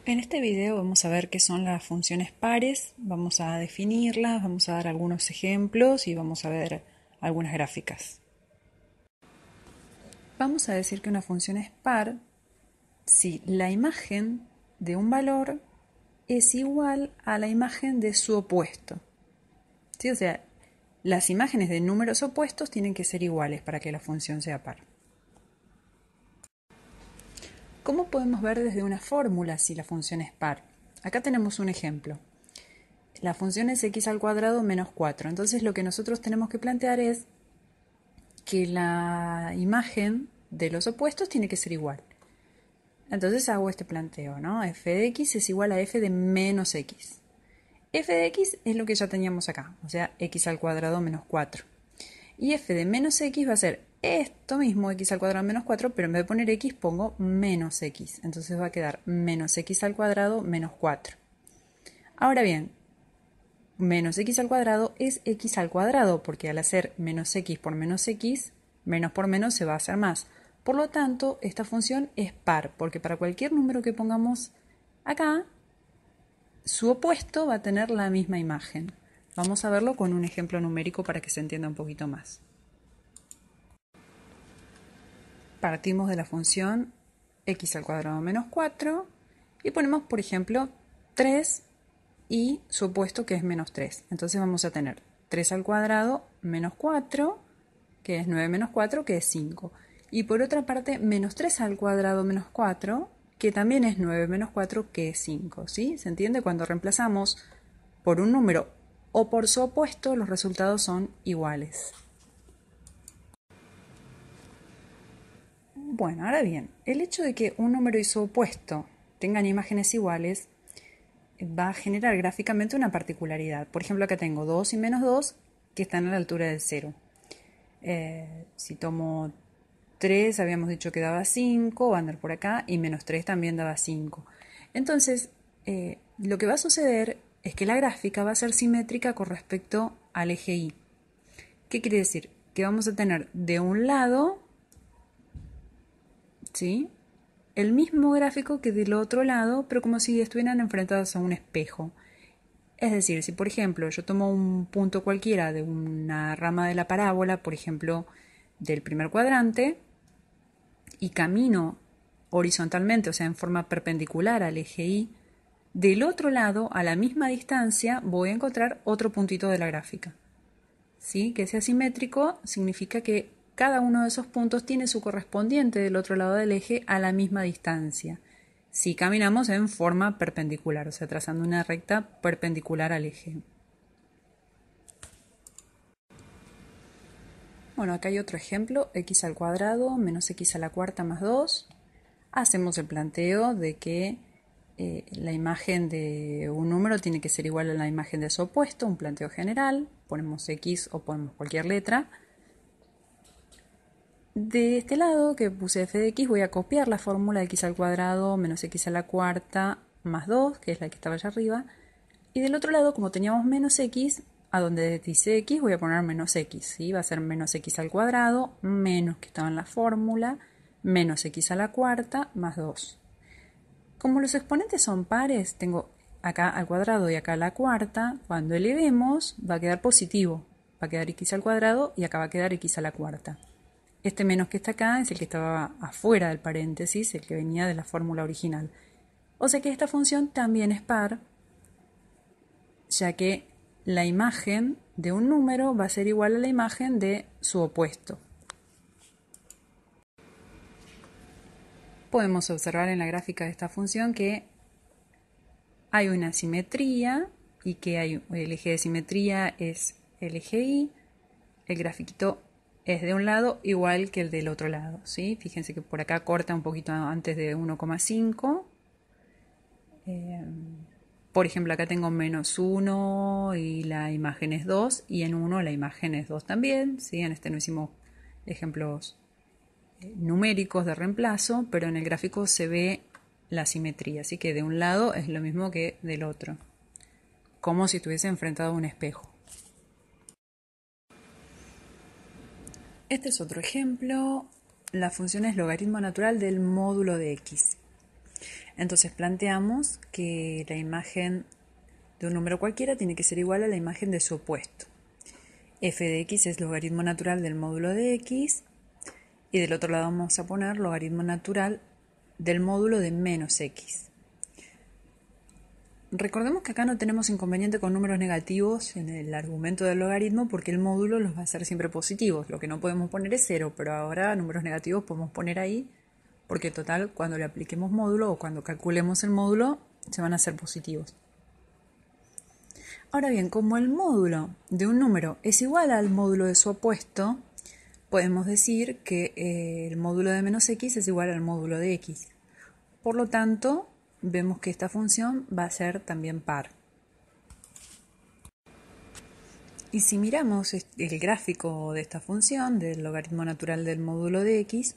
En este video vamos a ver qué son las funciones pares, vamos a definirlas, vamos a dar algunos ejemplos y vamos a ver algunas gráficas. Vamos a decir que una función es par si la imagen de un valor es igual a la imagen de su opuesto. ¿Sí? O sea, las imágenes de números opuestos tienen que ser iguales para que la función sea par. ¿Cómo podemos ver desde una fórmula si la función es par? Acá tenemos un ejemplo. La función es x al cuadrado menos 4. Entonces lo que nosotros tenemos que plantear es que la imagen de los opuestos tiene que ser igual. Entonces hago este planteo, ¿no? F de x es igual a f de menos x. F de x es lo que ya teníamos acá, o sea, x al cuadrado menos 4. Y f de menos x va a ser esto mismo, x al cuadrado menos 4, pero en vez de poner x pongo menos x. Entonces va a quedar menos x al cuadrado menos 4. Ahora bien, menos x al cuadrado es x al cuadrado, porque al hacer menos x, menos por menos se va a hacer más. Por lo tanto, esta función es par, porque para cualquier número que pongamos acá, su opuesto va a tener la misma imagen. Vamos a verlo con un ejemplo numérico para que se entienda un poquito más. Partimos de la función x al cuadrado menos 4 y ponemos, por ejemplo, 3 y su opuesto que es menos 3. Entonces vamos a tener 3 al cuadrado menos 4, que es 9 menos 4, que es 5. Y por otra parte, menos 3 al cuadrado menos 4, que también es 9 menos 4, que es 5. ¿Sí? ¿Se entiende? Cuando reemplazamos por un número o por su opuesto, los resultados son iguales. Bueno, ahora bien, el hecho de que un número y su opuesto tengan imágenes iguales va a generar gráficamente una particularidad. Por ejemplo, acá tengo 2 y menos 2 que están a la altura del 0. Si tomo 3, habíamos dicho que daba 5, va a andar por acá, y menos 3 también daba 5. Entonces, lo que va a suceder es que la gráfica va a ser simétrica con respecto al eje Y. ¿Qué quiere decir? Que vamos a tener de un lado, ¿sí?, el mismo gráfico que del otro lado, pero como si estuvieran enfrentados a un espejo. Es decir, si por ejemplo yo tomo un punto cualquiera de una rama de la parábola, por ejemplo del primer cuadrante, y camino horizontalmente, o sea, en forma perpendicular al eje Y, del otro lado, a la misma distancia, voy a encontrar otro puntito de la gráfica. ¿Sí? Que sea simétrico significa que cada uno de esos puntos tiene su correspondiente del otro lado del eje a la misma distancia. Si caminamos en forma perpendicular, o sea, trazando una recta perpendicular al eje. Bueno, acá hay otro ejemplo, x al cuadrado menos x a la cuarta más 2. Hacemos el planteo de que la imagen de un número tiene que ser igual a la imagen de su opuesto, un planteo general, ponemos x o ponemos cualquier letra. De este lado que puse f de x voy a copiar la fórmula de x al cuadrado menos x a la cuarta más 2, que es la que estaba allá arriba. Y del otro lado, como teníamos menos x, a donde dice x voy a poner menos x. ¿Sí? Va a ser menos x al cuadrado, menos que estaba en la fórmula, menos x a la cuarta más 2. Como los exponentes son pares, tengo acá al cuadrado y acá a la cuarta, cuando elevemos va a quedar positivo. Va a quedar x al cuadrado y acá va a quedar x a la cuarta. Este menos que está acá es el que estaba afuera del paréntesis, el que venía de la fórmula original. O sea que esta función también es par, ya que la imagen de un número va a ser igual a la imagen de su opuesto. Podemos observar en la gráfica de esta función que hay una simetría y que el eje de simetría es el eje Y, el grafiquito es de un lado igual que el del otro lado, ¿sí? Fíjense que por acá corta un poquito antes de 1,5. Por ejemplo, acá tengo menos 1 y la imagen es 2, y en 1 la imagen es 2 también, ¿sí? En este no hicimos ejemplos numéricos de reemplazo, pero en el gráfico se ve la simetría, así que de un lado es lo mismo que del otro, como si estuviese enfrentado a un espejo. Este es otro ejemplo. La función es logaritmo natural del módulo de x. Entonces planteamos que la imagen de un número cualquiera tiene que ser igual a la imagen de su opuesto. F de x es logaritmo natural del módulo de x y del otro lado vamos a poner logaritmo natural del módulo de menos x. Recordemos que acá no tenemos inconveniente con números negativos en el argumento del logaritmo porque el módulo los va a ser siempre positivos. Lo que no podemos poner es 0, pero ahora números negativos podemos poner ahí porque total cuando le apliquemos módulo o cuando calculemos el módulo se van a hacer positivos. Ahora bien, como el módulo de un número es igual al módulo de su opuesto, podemos decir que el módulo de menos x es igual al módulo de x. Por lo tanto, vemos que esta función va a ser también par. Y si miramos el gráfico de esta función, del logaritmo natural del módulo de x,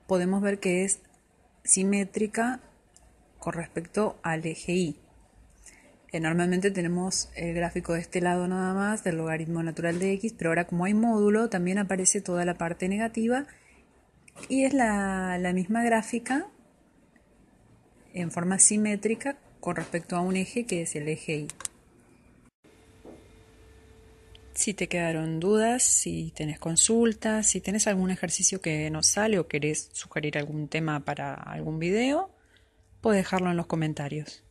podemos ver que es simétrica con respecto al eje y. Normalmente tenemos el gráfico de este lado nada más, del logaritmo natural de x, pero ahora como hay módulo, también aparece toda la parte negativa y es la misma gráfica en forma simétrica con respecto a un eje que es el eje y. Si te quedaron dudas, si tenés consultas, si tenés algún ejercicio que no sale o querés sugerir algún tema para algún video, puedes dejarlo en los comentarios.